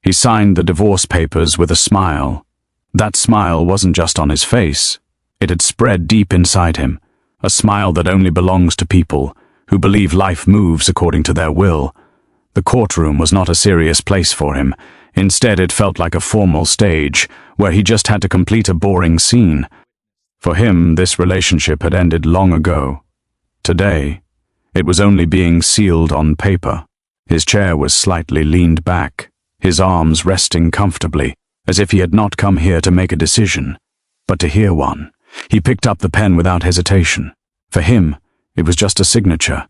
He signed the divorce papers with a smile. That smile wasn't just on his face. It had spread deep inside him, a smile that only belongs to people who believe life moves according to their will. The courtroom was not a serious place for him. Instead, it felt like a formal stage where he just had to complete a boring scene. For him, this relationship had ended long ago. Today, it was only being sealed on paper. His chair was slightly leaned back, his arms resting comfortably, as if he had not come here to make a decision, but to hear one. He picked up the pen without hesitation. For him, it was just a signature,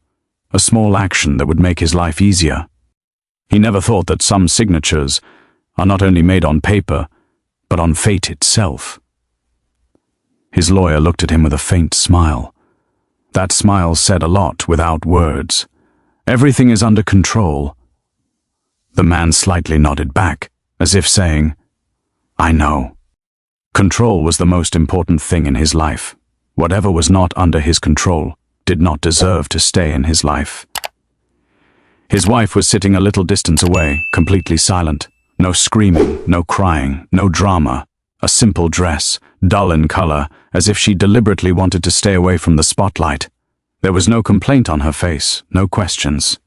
a small action that would make his life easier. He never thought that some signatures are not only made on paper, but on fate itself. His lawyer looked at him with a faint smile. That smile said a lot without words. Everything is under control. The man slightly nodded back, as if saying, I know. Control was the most important thing in his life. Whatever was not under his control did not deserve to stay in his life. His wife was sitting a little distance away, completely silent. No screaming, no crying, no drama. A simple dress, dull in color, as if she deliberately wanted to stay away from the spotlight. There was no complaint on her face, no questions.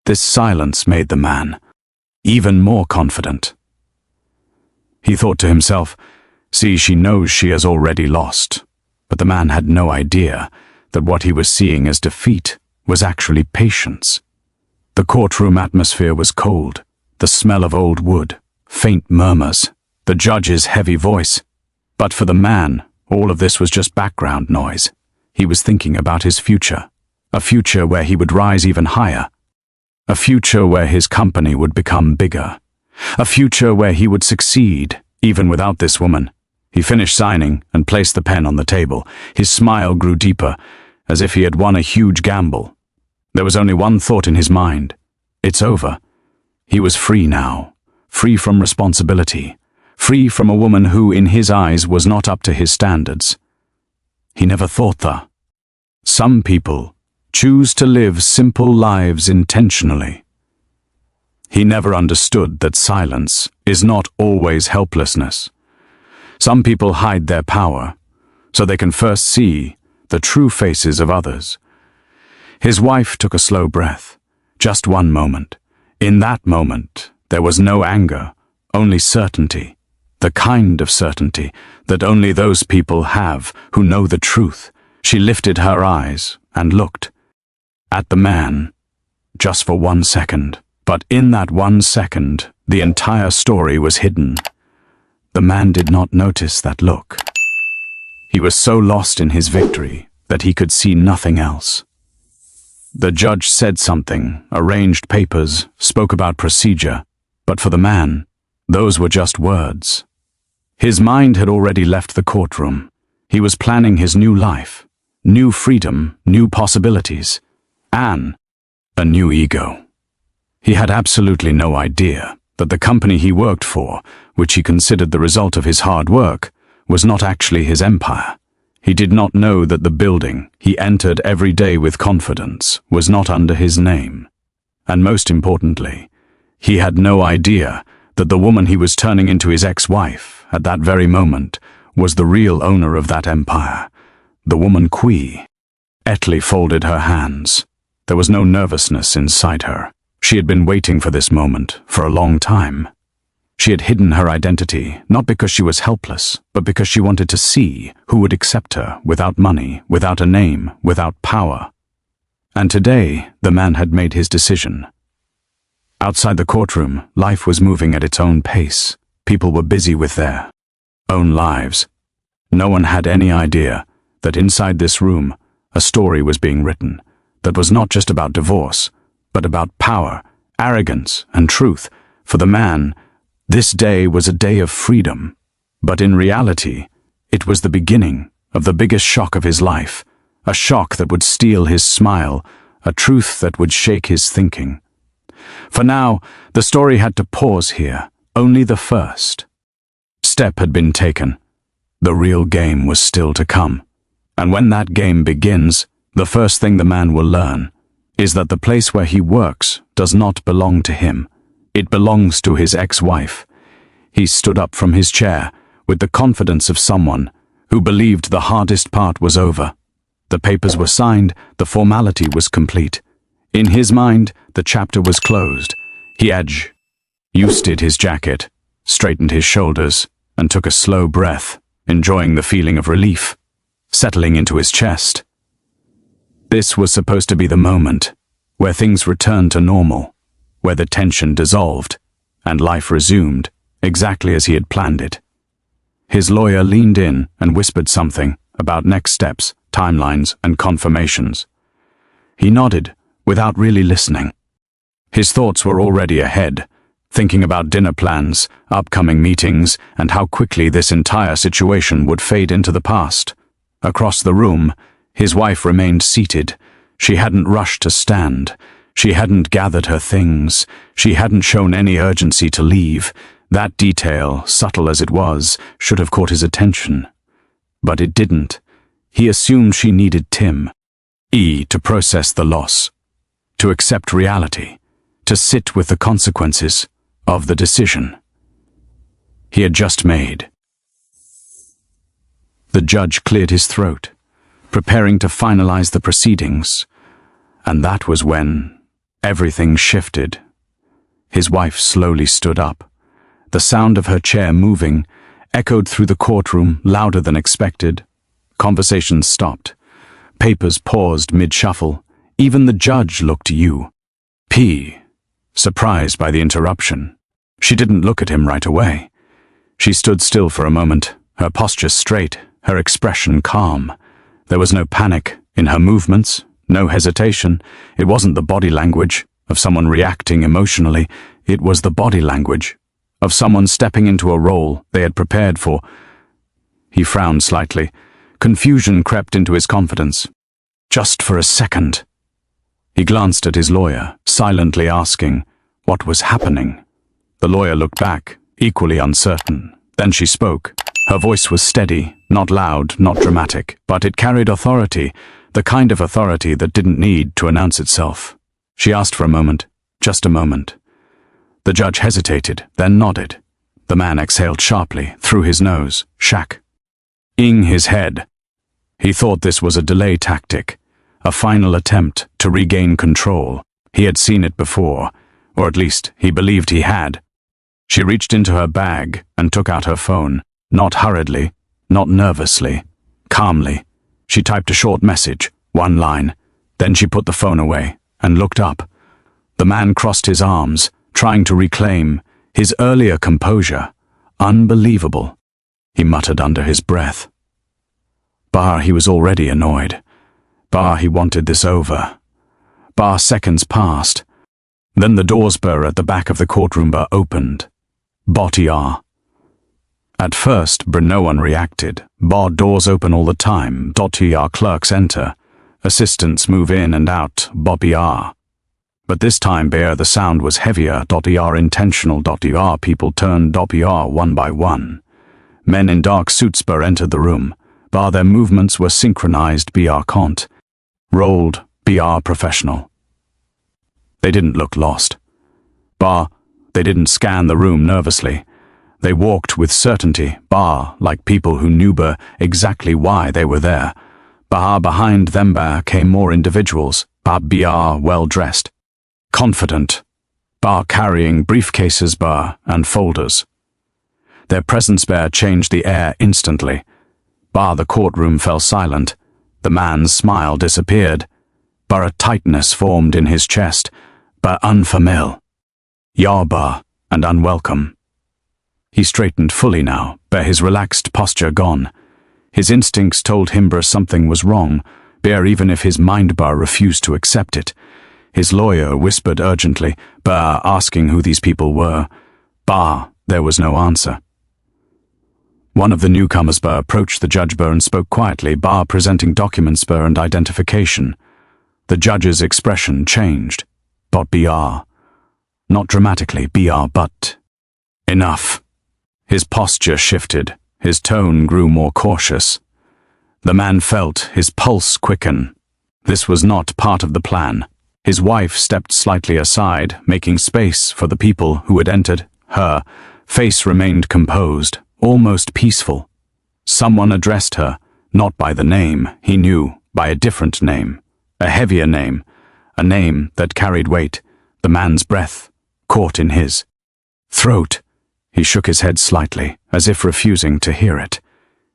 This silence made the man even more confident. He thought to himself, see, she knows she has already lost. But the man had no idea that what he was seeing as defeat was actually patience. The courtroom atmosphere was cold, the smell of old wood, faint murmurs, the judge's heavy voice. But for the man, all of this was just background noise. He was thinking about his future, a future where he would rise even higher, a future where his company would become bigger, a future where he would succeed, even without this woman. He finished signing and placed the pen on the table. His smile grew deeper, as if he had won a huge gamble. There was only one thought in his mind. It's over. He was free now, free from responsibility, free from a woman who, in his eyes, was not up to his standards. He never thought that. Some people choose to live simple lives intentionally. He never understood that silence is not always helplessness. Some people hide their power, so they can first see the true faces of others. His wife took a slow breath, just one moment. In that moment, there was no anger, only certainty, the kind of certainty that only those people have who know the truth. She lifted her eyes and looked at the man, just for 1 second. But in that 1 second, the entire story was hidden. The man did not notice that look. He was so lost in his victory that he could see nothing else. The judge said something, arranged papers, spoke about procedure, but for the man, those were just words. His mind had already left the courtroom. He was planning his new life, new freedom, new possibilities, and a new ego. He had absolutely no idea that the company he worked for, which he considered the result of his hard work, was not actually his empire. He did not know that the building he entered every day with confidence was not under his name. And most importantly, he had no idea that the woman he was turning into his ex-wife at that very moment was the real owner of that empire, the woman Kui. Etley folded her hands. There was no nervousness inside her. She had been waiting for this moment for a long time. She had hidden her identity, not because she was helpless, but because she wanted to see who would accept her without money, without a name, without power. And today, the man had made his decision. Outside the courtroom, life was moving at its own pace. People were busy with their own lives. No one had any idea that inside this room, a story was being written that was not just about divorce, but about power, arrogance, and truth. For the man, this day was a day of freedom. But in reality, it was the beginning of the biggest shock of his life, a shock that would steal his smile, a truth that would shake his thinking. For now, the story had to pause here. Only the first step had been taken. The real game was still to come. And when that game begins, the first thing the man will learn is that the place where he works does not belong to him. It belongs to his ex-wife. He stood up from his chair with the confidence of someone who believed the hardest part was over. The papers were signed, the formality was complete. In his mind, the chapter was closed. He adjusted his jacket, straightened his shoulders, and took a slow breath, enjoying the feeling of relief, settling into his chest. This was supposed to be the moment where things returned to normal, where the tension dissolved, and life resumed exactly as he had planned it. His lawyer leaned in and whispered something about next steps, timelines, and confirmations. He nodded without really listening. His thoughts were already ahead, thinking about dinner plans, upcoming meetings, and how quickly this entire situation would fade into the past. Across the room, his wife remained seated. She hadn't rushed to stand. She hadn't gathered her things. She hadn't shown any urgency to leave. That detail, subtle as it was, should have caught his attention. But it didn't. He assumed she needed Tim. To process the loss, to accept reality, to sit with the consequences of the decision he had just made. The judge cleared his throat, preparing to finalize the proceedings, and that was when everything shifted. His wife slowly stood up. The sound of her chair moving echoed through the courtroom louder than expected. Conversations stopped. Papers paused mid-shuffle. Even the judge looked surprised by the interruption. She didn't look at him right away. She stood still for a moment, her posture straight, her expression calm. There was no panic in her movements, no hesitation. It wasn't the body language of someone reacting emotionally. It was the body language of someone stepping into a role they had prepared for. He frowned slightly. Confusion crept into his confidence. Just for a second. He glanced at his lawyer, silently asking what was happening. The lawyer looked back, equally uncertain. Then she spoke. Her voice was steady, not loud, not dramatic, but it carried authority, the kind of authority that didn't need to announce itself. She asked for a moment, just a moment. The judge hesitated, then nodded. The man exhaled sharply, through his nose, shaking his head. He thought this was a delay tactic, a final attempt to regain control. He had seen it before, or at least he believed he had. She reached into her bag and took out her phone, not hurriedly, not nervously, calmly. She typed a short message, one line. Then she put the phone away and looked up. The man crossed his arms, trying to reclaim his earlier composure. Unbelievable, he muttered under his breath. He was already annoyed. He wanted this over. Seconds passed. Then the doors at the back of the courtroom opened. At first, no one reacted. Doors open all the time. Clerks enter. Assistants move in and out. But this time, the sound was heavier. Intentional. People turned. One by one. Men in dark suits entered the room. Their movements were synchronized. Cont. Rolled. Professional. They didn't look lost. They didn't scan the room nervously. They walked with certainty, like people who knew exactly why they were there. Behind them came more individuals, well-dressed, confident, carrying briefcases and folders. Their presence changed the air instantly. The courtroom fell silent. The man's smile disappeared. A tightness formed in his chest, unfamiliar. And unwelcome. He straightened fully now, his relaxed posture gone. His instincts told him something was wrong, even if his mind refused to accept it. His lawyer whispered urgently, asking who these people were. There was no answer. One of the newcomers approached the judge and spoke quietly, presenting documents and identification. The judge's expression changed. Not dramatically, but enough. His posture shifted. His tone grew more cautious. The man felt his pulse quicken. This was not part of the plan. His wife stepped slightly aside, making space for the people who had entered. Her face remained composed, almost peaceful. Someone addressed her, not by the name he knew, by a different name, a heavier name, a name that carried weight. The man's breath caught in his throat. He shook his head slightly, as if refusing to hear it.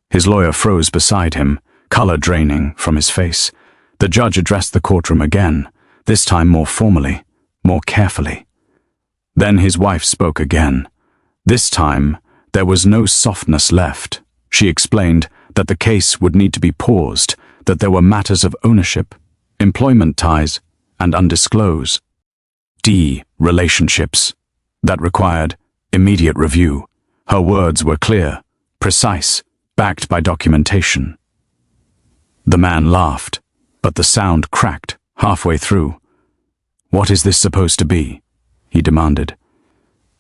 His lawyer froze beside him, color draining from his face. The judge addressed the courtroom again, this time more formally, more carefully. Then his wife spoke again. This time, there was no softness left. She explained that the case would need to be paused, that there were matters of ownership, employment ties, and undisclosed relationships that required immediate review. Her words were clear, precise, backed by documentation. The man laughed, but the sound cracked halfway through. "What is this supposed to be?" he demanded.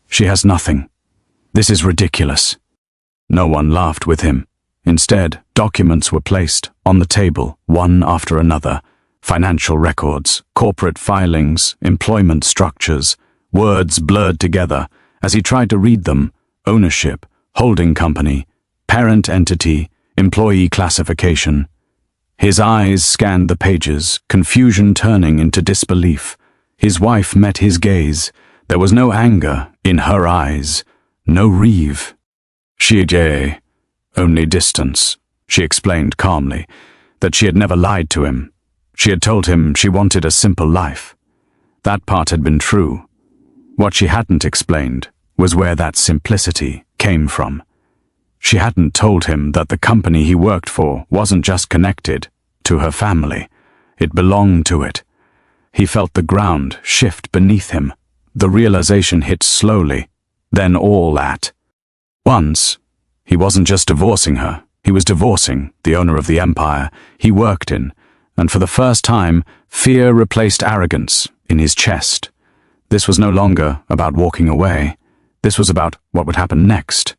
"She has nothing. This is ridiculous." No one laughed with him. Instead, documents were placed on the table, one after another. Financial records, corporate filings, employment structures, words blurred together as he tried to read them: ownership, holding company, parent entity, employee classification. His eyes scanned the pages, confusion turning into disbelief. His wife met his gaze. There was no anger in her eyes, no reeve. Only distance, she explained calmly, that she had never lied to him. She had told him she wanted a simple life. That part had been true. What she hadn't explained was where that simplicity came from. She hadn't told him that the company he worked for wasn't just connected to her family. It belonged to it. He felt the ground shift beneath him. The realization hit slowly, then all at once. He wasn't just divorcing her, he was divorcing the owner of the empire he worked in, and for the first time, fear replaced arrogance in his chest. This was no longer about walking away. This was about what would happen next.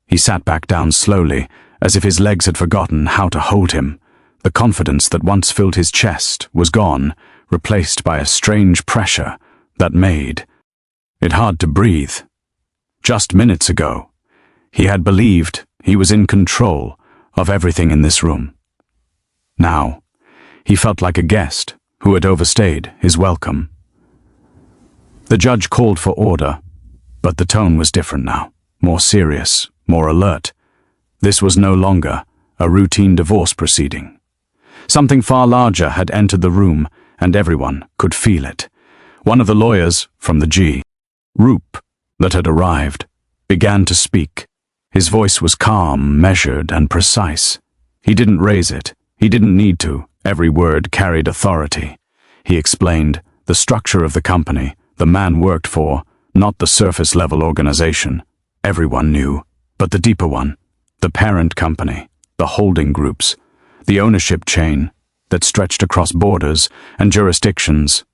He sat back down slowly, as if his legs had forgotten how to hold him. The confidence that once filled his chest was gone, replaced by a strange pressure that made it hard to breathe. Just minutes ago, he had believed he was in control of everything in this room. Now, he felt like a guest who had overstayed his welcome. The judge called for order, but the tone was different now, more serious, more alert. This was no longer a routine divorce proceeding. Something far larger had entered the room, and everyone could feel it. One of the lawyers from the group that had arrived began to speak. His voice was calm, measured, and precise. He didn't raise it. He didn't need to. Every word carried authority. He explained the structure of the company the man worked for, not the surface-level organization. Everyone knew, but the deeper one, the parent company, the holding groups, the ownership chain that stretched across borders and jurisdictions.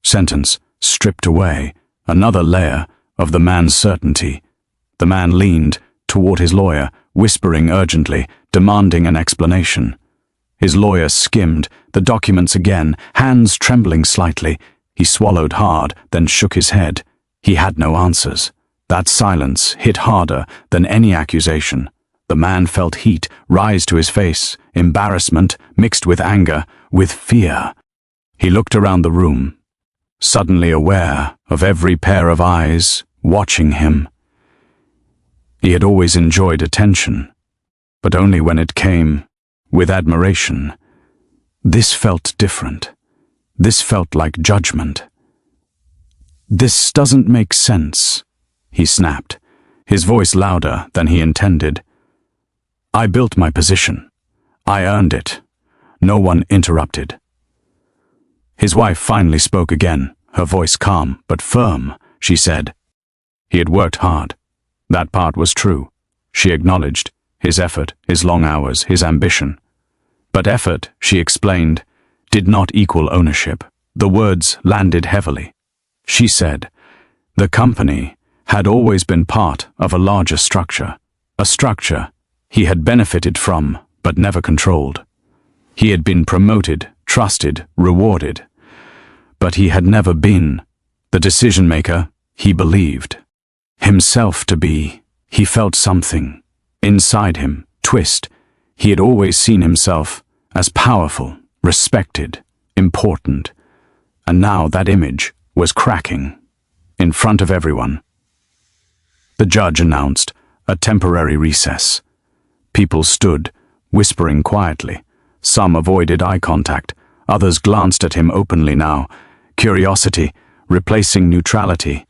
Sentence stripped away, another layer of the man's certainty. The man leaned toward his lawyer, whispering urgently, demanding an explanation. His lawyer skimmed the documents again, hands trembling slightly. He swallowed hard, then shook his head. He had no answers. That silence hit harder than any accusation. The man felt heat rise to his face, embarrassment mixed with anger, with fear. He looked around the room, suddenly aware of every pair of eyes watching him. He had always enjoyed attention, but only when it came with admiration. This felt different. This felt like judgment. "This doesn't make sense," he snapped, his voice louder than he intended. "I built my position. I earned it. No one interrupted." His wife finally spoke again, her voice calm but firm. She said, "He had worked hard. That part was true." She acknowledged his effort, his long hours, his ambition. But effort, she explained, did not equal ownership. The words landed heavily. She said, the company had always been part of a larger structure, a structure he had benefited from but never controlled. He had been promoted, trusted, rewarded, but he had never been. The decision-maker he believed himself to be. He felt something inside him twist. He had always seen himself as powerful, respected, important, and now that image was cracking in front of everyone. The judge announced a temporary recess. People stood, whispering quietly. Some avoided eye contact, others glanced at him openly now, curiosity replacing neutrality.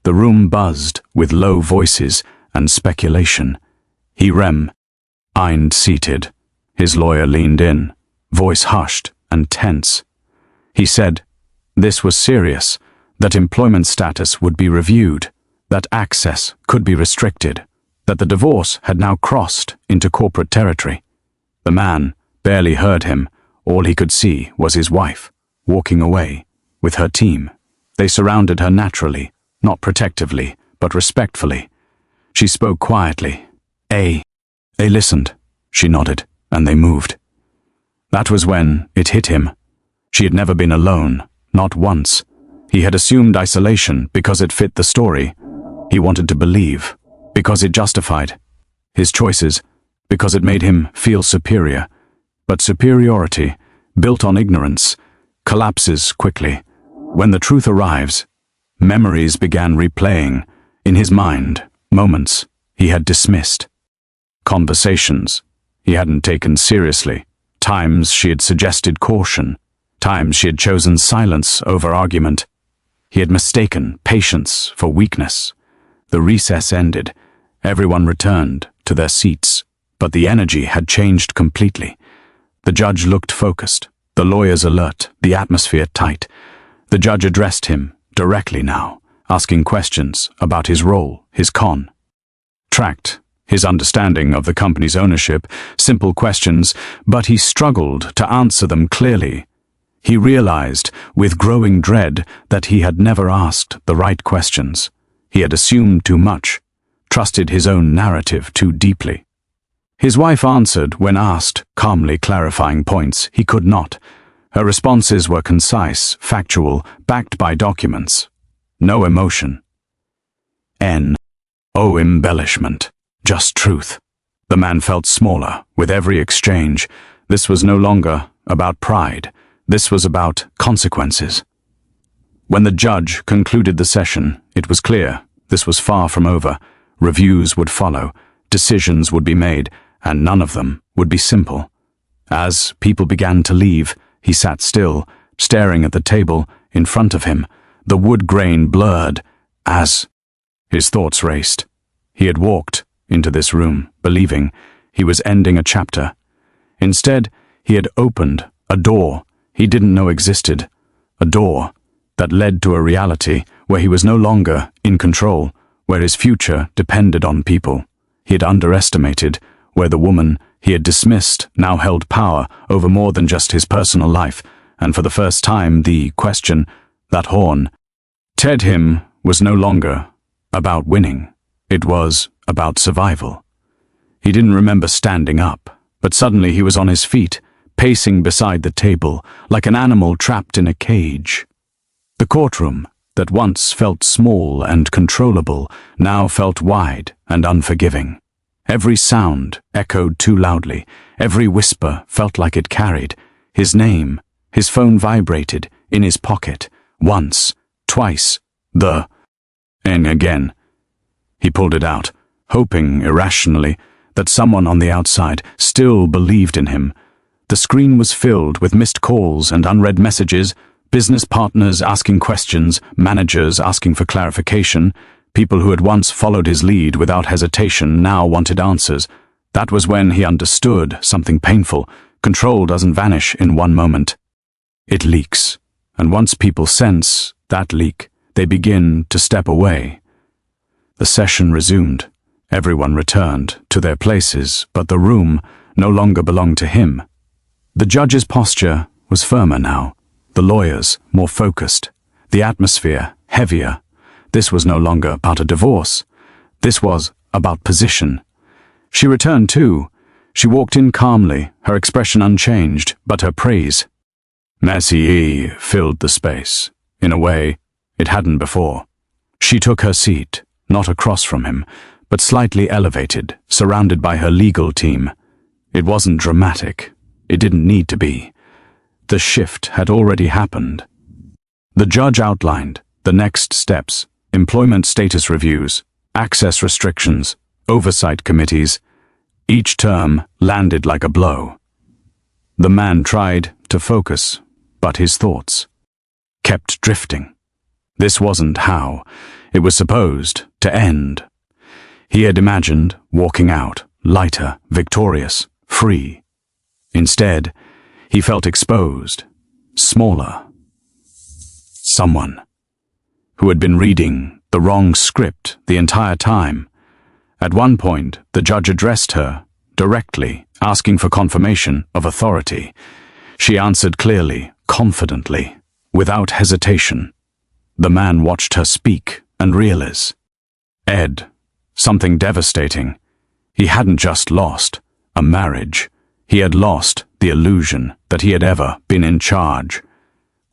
The room buzzed with low voices and speculation. He remained seated. His lawyer leaned in, voice hushed and tense. He said this was serious, that employment status would be reviewed, that access could be restricted, that the divorce had now crossed into corporate territory. The man barely heard him. All he could see was his wife, walking away with her team. They surrounded her naturally, not protectively, but respectfully. She spoke quietly. They listened. She nodded, and they moved. That was when it hit him. She had never been alone, not once. He had assumed isolation because it fit the story. He wanted to believe, because it justified his choices, because it made him feel superior. But superiority, built on ignorance, collapses quickly. When the truth arrives, memories began replaying in his mind, moments he had dismissed, conversations he hadn't taken seriously, times she had suggested caution, times she had chosen silence over argument. He had mistaken patience for weakness. The recess ended. Everyone returned to their seats, but the energy had changed completely. The judge looked focused, the lawyers alert, the atmosphere tight. The judge addressed him directly now, asking questions about his role, his contract, his understanding of the company's ownership, simple questions, but he struggled to answer them clearly. He realized, with growing dread, that he had never asked the right questions. He had assumed too much, trusted his own narrative too deeply. His wife answered when asked, calmly clarifying points he could not. Her responses were concise, factual, backed by documents. No emotion. No embellishment. Just truth. The man felt smaller with every exchange. This was no longer about pride. This was about consequences. When the judge concluded the session, it was clear this was far from over. Reviews would follow, decisions would be made, and none of them would be simple. As people began to leave, he sat still, staring at the table in front of him, the wood grain blurred as his thoughts raced. He had walked into this room, believing he was ending a chapter. Instead, he had opened a door he didn't know existed, a door that led to a reality where he was no longer in control, where his future depended on people he had underestimated, where the woman he had dismissed now held power over more than just his personal life, and for the first time the question, that haunted him, was no longer about winning. It was about survival. He didn't remember standing up, but suddenly he was on his feet, pacing beside the table, like an animal trapped in a cage. The courtroom, that once felt small and controllable, now felt wide and unforgiving. Every sound echoed too loudly. Every whisper felt like it carried his name. His phone vibrated in his pocket. Once, twice, and again. He pulled it out, hoping irrationally that someone on the outside still believed in him. The screen was filled with missed calls and unread messages, business partners asking questions, managers asking for clarification. People who had once followed his lead without hesitation now wanted answers. That was when he understood something painful. Control doesn't vanish in one moment. It leaks, and once people sense that leak, they begin to step away. The session resumed. Everyone returned to their places, but the room no longer belonged to him. The judge's posture was firmer now, the lawyers more focused, the atmosphere heavier. This was no longer about a divorce. This was about position. She returned too. She walked in calmly, her expression unchanged, but her praise Mercy filled the space, in a way it hadn't before. She took her seat, not across from him, but slightly elevated, surrounded by her legal team. It wasn't dramatic. It didn't need to be. The shift had already happened. The judge outlined the next steps: employment status reviews, access restrictions, oversight committees. Each term landed like a blow. The man tried to focus, but his thoughts kept drifting. This wasn't how it was supposed to end. He had imagined walking out, lighter, victorious, free. Instead, he felt exposed, smaller. Someone who had been reading the wrong script the entire time. At one point, the judge addressed her directly, asking for confirmation of authority. She answered clearly, confidently, without hesitation. The man watched her speak and realize, Ed, something devastating. He hadn't just lost a marriage. He had lost the illusion that he had ever been in charge.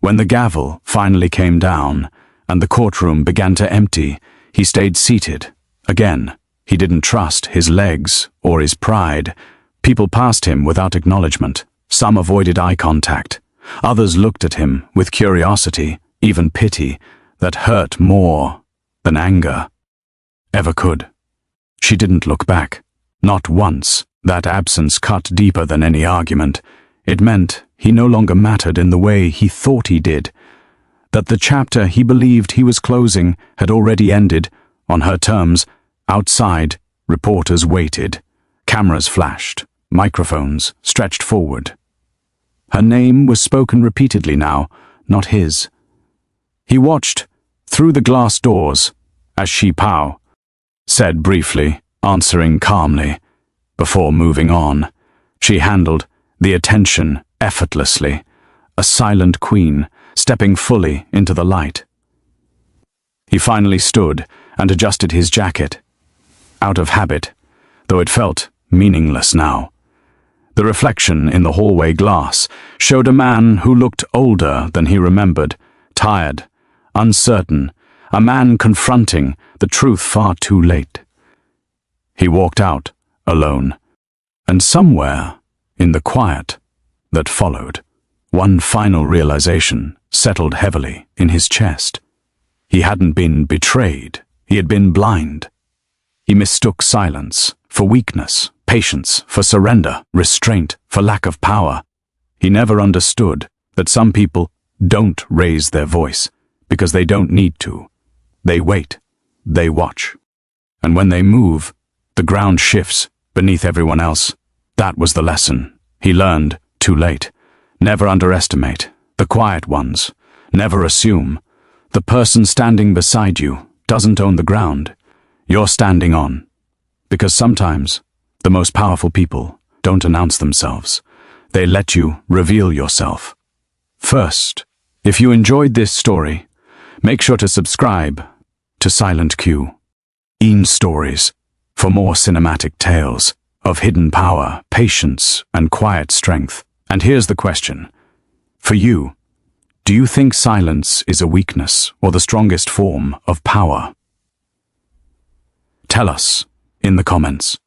When the gavel finally came down and the courtroom began to empty, he stayed seated. Again, he didn't trust his legs or his pride. People passed him without acknowledgement. Some avoided eye contact. Others looked at him with curiosity, even pity, that hurt more than anger ever could. She didn't look back. Not once. That absence cut deeper than any argument. It meant he no longer mattered in the way he thought he did. That the chapter he believed he was closing had already ended, on her terms. Outside, reporters waited. Cameras flashed. Microphones stretched forward. Her name was spoken repeatedly now, not his. He watched through the glass doors as Shi Pao said briefly, answering calmly. Before moving on, she handled the attention effortlessly, a silent queen stepping fully into the light. He finally stood and adjusted his jacket, out of habit, though it felt meaningless now. The reflection in the hallway glass showed a man who looked older than he remembered, tired, uncertain, a man confronting the truth far too late. He walked out, alone, and somewhere in the quiet that followed, one final realization settled heavily in his chest. He hadn't been betrayed, he had been blind. He mistook silence for weakness, patience for surrender, restraint for lack of power. He never understood that some people don't raise their voice because they don't need to. They wait, they watch. And when they move, the ground shifts beneath everyone else. That was the lesson he learned too late. Never underestimate the quiet ones. Never assume the person standing beside you doesn't own the ground you're standing on. Because sometimes the most powerful people don't announce themselves. They let you reveal yourself. First, if you enjoyed this story, make sure to subscribe to Silent Q, Stories, for more cinematic tales of hidden power, patience, and quiet strength. And here's the question. For you, do you think silence is a weakness or the strongest form of power? Tell us in the comments.